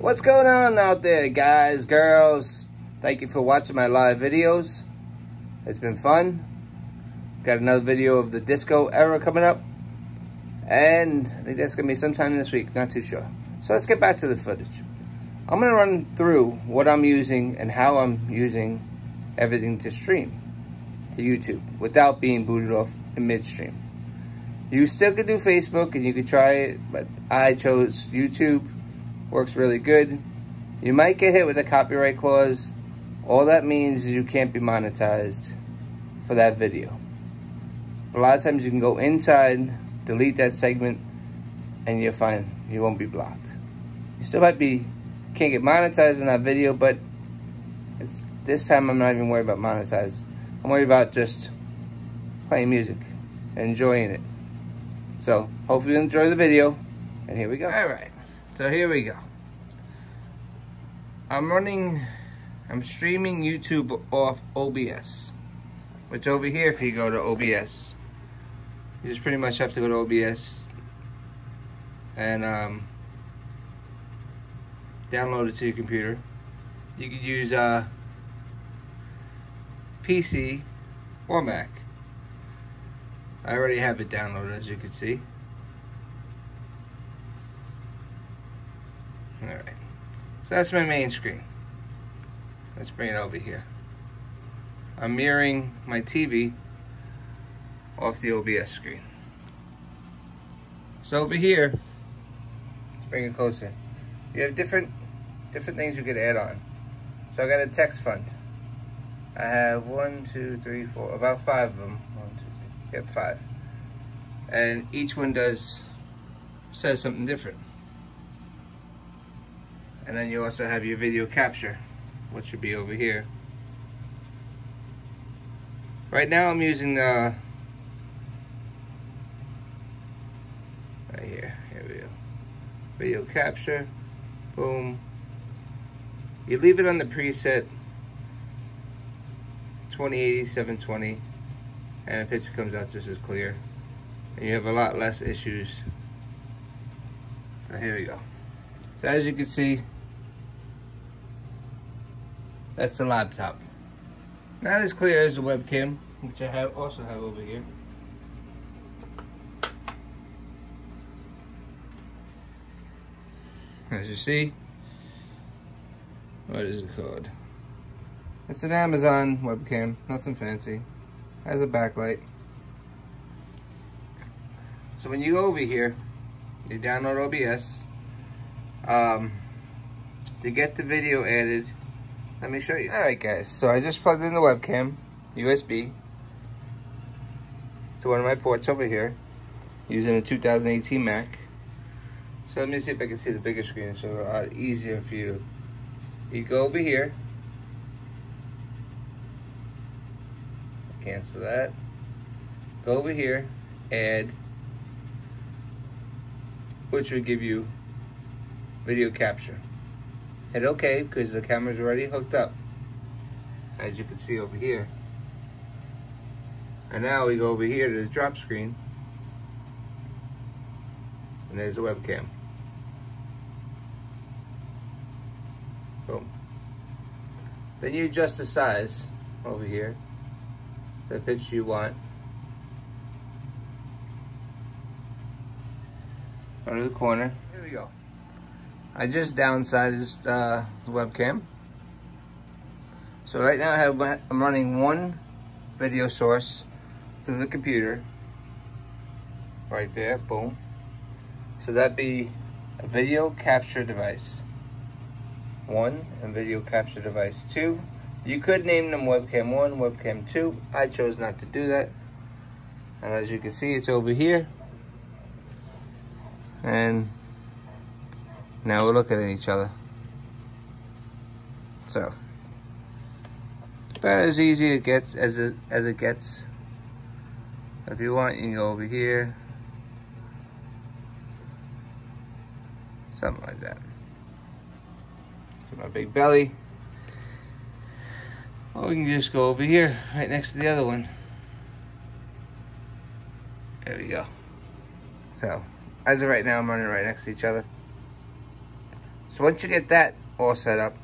What's going on out there, guys, girls? Thank you for watching my live videos. It's been fun. Got another video of the disco era coming up, and I think that's gonna be sometime this week, not too sure. So let's get back to the footage. I'm gonna run through what I'm using and how I'm using everything to stream to YouTube without being booted off in midstream. You still could do Facebook and you could try it, but I chose YouTube. Works really good. You might get hit with a copyright clause. All that means is you can't be monetized for that video. But a lot of times you can go inside, delete that segment, and you're fine. You won't be blocked. You still can't get monetized in that video, but this time I'm not even worried about monetized. I'm worried about just playing music and enjoying it. So hopefully you enjoy the video, and here we go. All right, so here we go. I'm streaming YouTube off OBS, which over here, if you go to OBS, you just pretty much have to go to OBS and download it to your computer. You could use PC or Mac. I already have it downloaded, as you can see. Alright, so that's my main screen. Let's bring it over here. I'm mirroring my TV off the OBS screen. So over here, let's bring it closer. You have different things you could add on. So I got a text font. I have 1, 2, 3, 4, about 5 of them. 1, 2, 3. Yep, 5. And each one says something different. And then you also have your video capture, which should be over here. Right now I'm using the right here. Here we go. Video capture. Boom. You leave it on the preset 2080 720, and the picture comes out just as clear, and you have a lot less issues. So here we go. So as you can see, that's the laptop. Not as clear as the webcam, which I also have over here. As you see, what is it called? It's an Amazon webcam, nothing fancy. Has a backlight. So when you go over here, you download OBS. To get the video added, let me show you. Alright guys, so I just plugged in the webcam, USB, to one of my ports over here, using a 2018 Mac. So let me see if I can see the bigger screen so it's a lot easier for you. You go over here, cancel that, go over here, add, which will give you video capture. Hit OK because the camera's already hooked up, as you can see over here. And now we go over here to the drop screen, and there's the webcam. Boom. Then you adjust the size over here to the pitch you want. Go to the corner. Here we go. I just downsized the webcam. So right now I'm running one video source through the computer. Right there, boom. So that'd be a video capture device 1 and video capture device 2. You could name them webcam 1, webcam 2. I chose not to do that. And as you can see, it's over here. And now we're looking at each other. So about as easy as it gets. If you want, you can go over here. Something like that. So my big belly. Or we can just go over here, right next to the other one. There we go. So, as of right now, I'm running right next to each other. So once you get that all set up,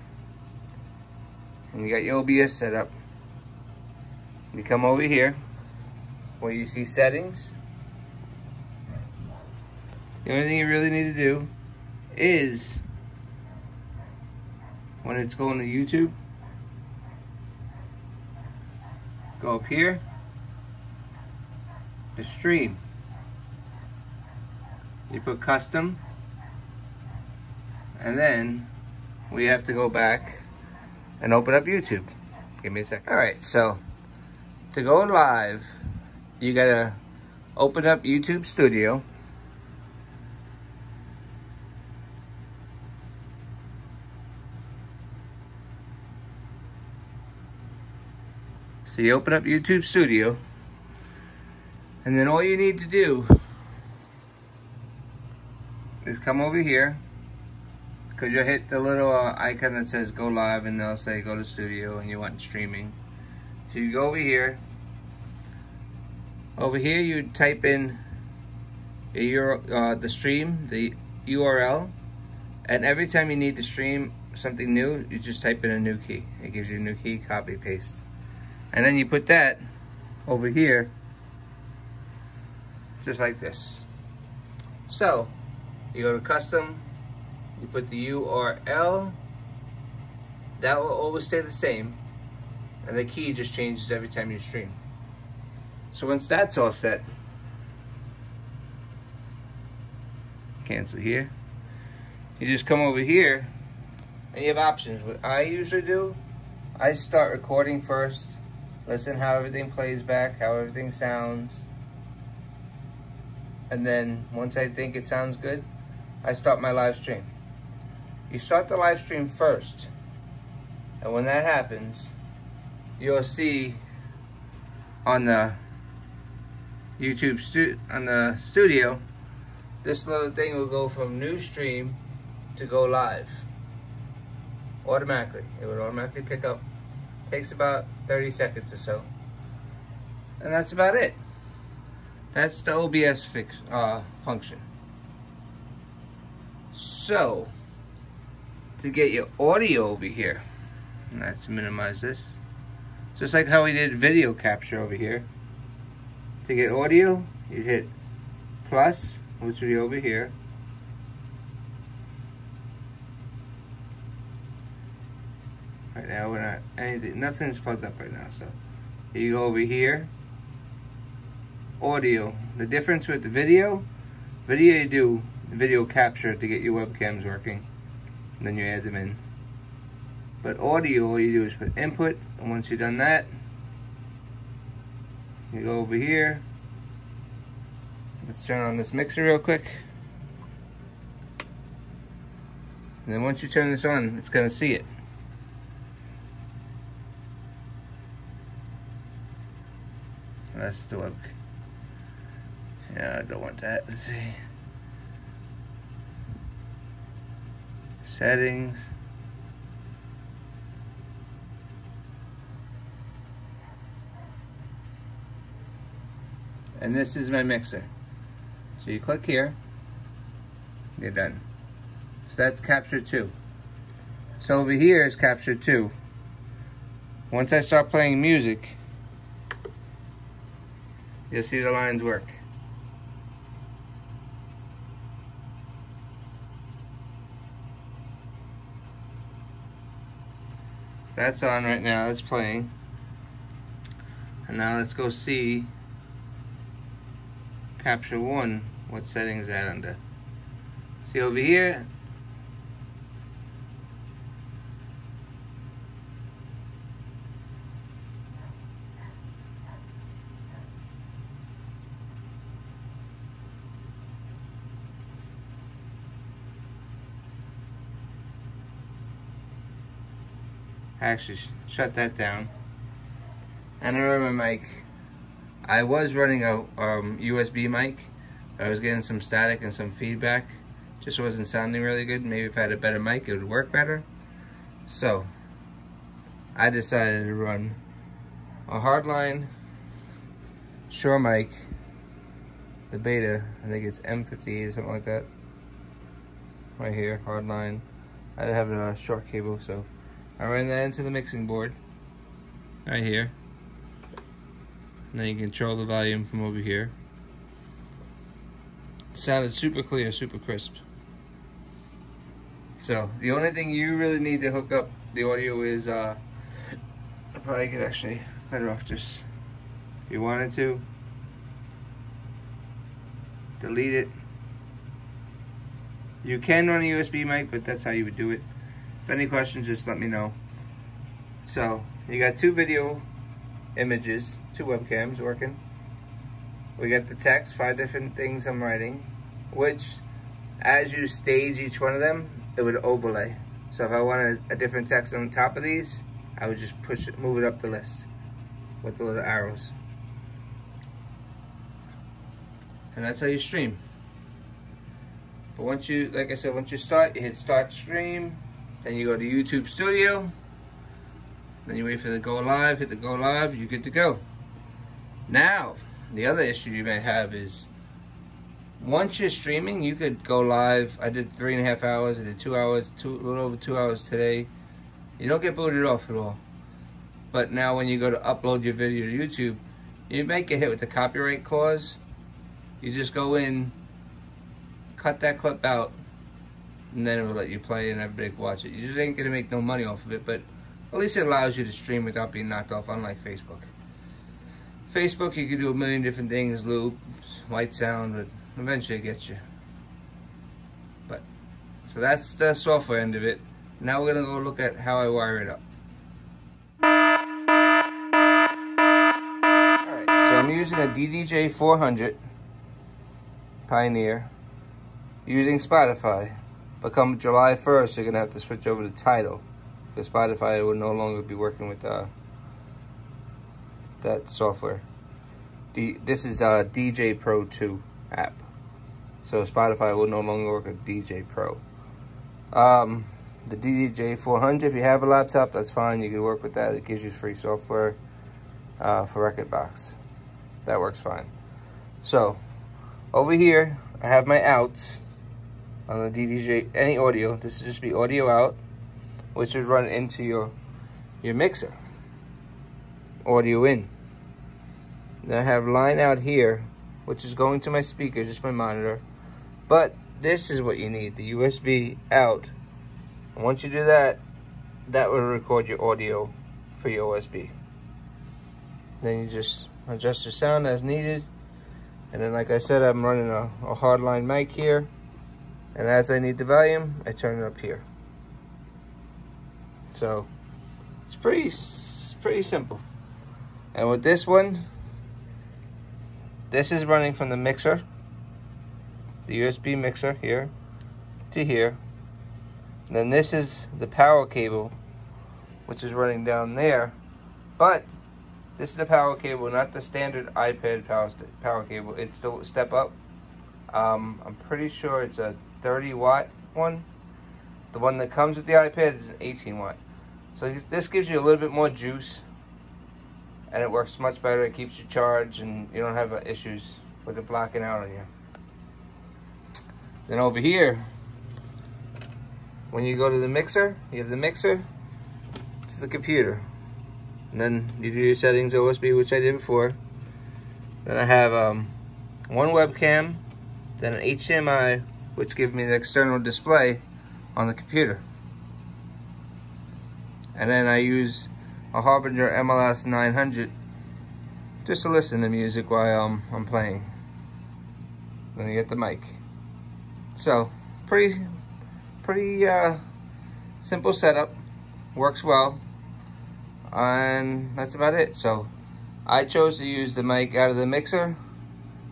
and you got your OBS set up, you come over here where you see settings. The only thing you really need to do is, when it's going to YouTube, go up here to stream. You put custom, and then we have to go back and open up YouTube. Give me a second. All right, so to go live, you gotta open up YouTube Studio. So you open up YouTube Studio, and then all you need to do is come over here, because you'll hit the little icon that says go live, and they'll say go to studio and you want streaming. So you go over here. Over here you type in the stream, the URL, and every time you need to stream something new, you just type in a new key. It gives you a new key, copy, paste. And then you put that over here, just like this. So, you go to custom, you put the URL, that will always stay the same, and the key just changes every time you stream. So once that's all set, cancel here, you just come over here, and you have options. What I usually do, I start recording first, listen how everything plays back, how everything sounds, and then once I think it sounds good, I start my live stream. You start the live stream first, and when that happens, you'll see on the YouTube studio, this little thing will go from new stream to go live automatically. It would automatically pick up. Takes about 30 seconds or so, and that's about it. That's the OBS function. So, to get your audio over here, and let's minimize this, just like how we did video capture over here. To get audio, you hit plus, which will be over here. Right now we're not nothing's plugged up right now, so you go over here, audio. The difference with the video you do video capture to get your webcams working, and then you add them in. But audio, all you do is put input, and once you've done that, you go over here. Let's turn on this mixer real quick. And then once you turn this on, it's gonna see it. That's the web. Yeah, I don't want that. Let's see. Settings. And this is my mixer. So you click here, you're done. So that's capture 2. So over here is capture 2. Once I start playing music, you'll see the lines work. That's on right now, that's playing. And now let's go see capture 1, what setting is that under? See over here, actually shut that down. And I remember my mic, I was running a USB mic, but I was getting some static and some feedback. Just wasn't sounding really good. Maybe if I had a better mic, it would work better. So I decided to run a hardline Shure mic, the beta, I think it's M58 or something like that. Right here, hardline. I have a short cable, so I ran that into the mixing board right here. And then you control the volume from over here. It sounded super clear, super crisp. So the only thing you really need to hook up the audio is I probably could actually better off just, if you wanted to, delete it. You can run a USB mic, but that's how you would do it. If any questions, just let me know. So you got 2 video images, 2 webcams working. We got the text, 5 different things I'm writing, which as you stage each one of them, it would overlay. So if I wanted a different text on top of these, I would just push it, move it up the list with the little arrows. And that's how you stream. But once you, like I said, once you start, you hit start stream, then you go to YouTube Studio, then you wait for the go live, hit the go live, you're good to go. Now, the other issue you may have is, once you're streaming, you could go live. I did 3.5 hours, I did 2 hours, a little over 2 hours today. You don't get booted off at all. But now when you go to upload your video to YouTube, you might get hit with the copyright clause. You just go in, cut that clip out, and then it will let you play and everybody can watch it. You just ain't gonna make no money off of it, but at least it allows you to stream without being knocked off, unlike Facebook. Facebook, you can do a million different things, loops, white sound, but eventually it gets you. But, so that's the software end of it. Now we're gonna go look at how I wire it up. Alright, so I'm using a DJay 400 Pioneer using Spotify. But come July 1st, you're gonna have to switch over to Tidal, because Spotify will no longer be working with that software. This is a DJay Pro 2 app. So Spotify will no longer work with DJay Pro. The DJay 400, if you have a laptop, that's fine. You can work with that. It gives you free software for Rekordbox. That works fine. So over here, I have my outs on the DJay, any audio. This would just be audio out, which would run into your mixer. Audio in. Then I have line out here, which is going to my speaker, just my monitor. But this is what you need, the USB out. And once you do that, that will record your audio for your USB. Then you just adjust your sound as needed. And then, like I said, I'm running a hardline mic here. And as I need the volume, I turn it up here. So it's pretty simple. And with this one, this is running from the mixer, the USB mixer here to here. And then this is the power cable, which is running down there. But this is the power cable, not the standard iPad power cable. It's the step up. I'm pretty sure it's a 30-watt one. The one that comes with the iPad is an 18-watt. So this gives you a little bit more juice, and it works much better. It keeps you charged, and you don't have issues with it blacking out on you. Then over here, when you go to the mixer, you have the mixer. It's the computer. And then you do your settings, OSB, which I did before. Then I have one webcam, then an HDMI, which gives me the external display on the computer. And then I use a Harbinger MLS 900 just to listen to music while I'm playing. Then you get the mic. So pretty simple setup, works well, and that's about it. So I chose to use the mic out of the mixer,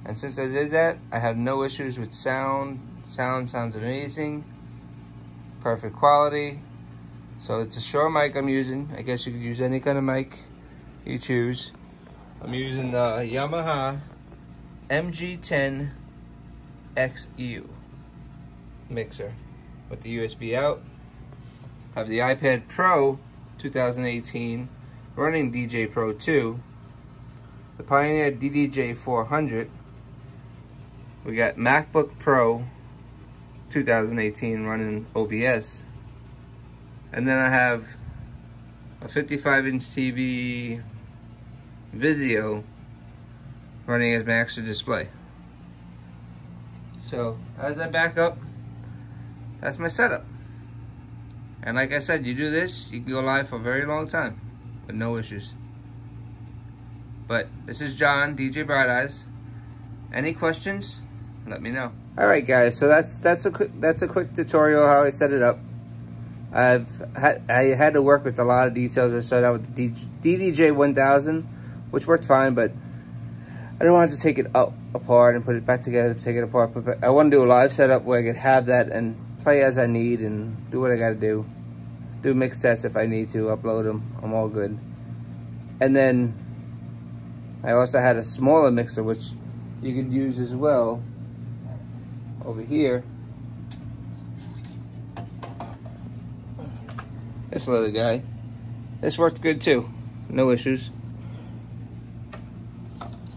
and since I did that, I have no issues with sound. Sound sounds amazing, perfect quality. So it's a Shure mic I'm using. I guess you could use any kind of mic you choose. I'm using the Yamaha MG10 XU mixer with the USB out. I have the iPad Pro 2018 running DJay Pro 2. The Pioneer DJay 400. We got MacBook Pro 2018 running OBS And then I have a 55-inch TV Vizio running as my extra display. So as I back up, that's my setup. And like I said, you do this, you can go live for a very long time with no issues. But this is John, DJ BrightEyes. Any questions? Let me know. All right, guys. So that's a quick tutorial how I set it up. I had to work with a lot of details. I started out with the DJay 1000, which worked fine, but I don't want to take it apart and put it back together, take it apart. But I want to do a live setup where I could have that and play as I need and do what I got to do. Do mix sets if I need to, upload them. I'm all good. And then I also had a smaller mixer, which you could use as well over here. This little guy. This worked good too. No issues.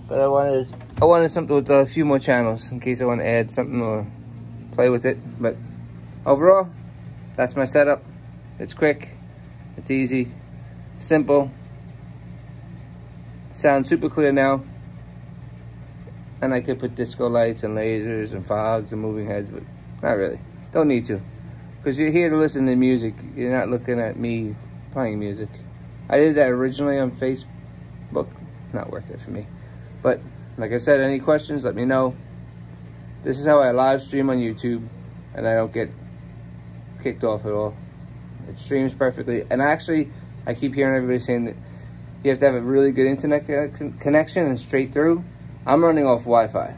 But I wanted something with a few more channels in case I want to add something or play with it. But overall, that's my setup. It's quick, it's easy, simple. Sounds super clear now. And I could put disco lights and lasers and fogs and moving heads, but not really. Don't need to. Because you're here to listen to music. You're not looking at me playing music. I did that originally on Facebook. Not worth it for me. But like I said, any questions, let me know. This is how I live stream on YouTube. And I don't get kicked off at all. It streams perfectly. And actually, I keep hearing everybody saying that you have to have a really good internet connection and straight through. I'm running off Wi-Fi.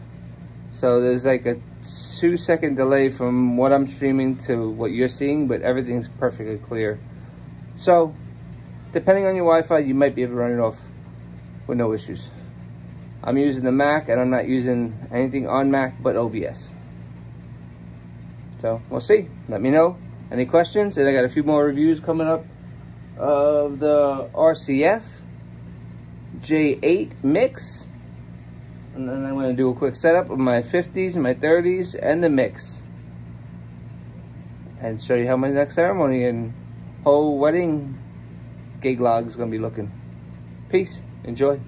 So there's like a 2-second delay from what I'm streaming to what you're seeing, but everything's perfectly clear. So, depending on your Wi-Fi, you might be able to run it off with no issues. I'm using the Mac, and I'm not using anything on Mac but OBS. So, we'll see. Let me know. Any questions? And I got a few more reviews coming up of the RCF J8 mix. And then I'm going to do a quick setup of my 50s, my 30s, and the mix. And show you how my next ceremony and whole wedding gig log is going to be looking. Peace. Enjoy.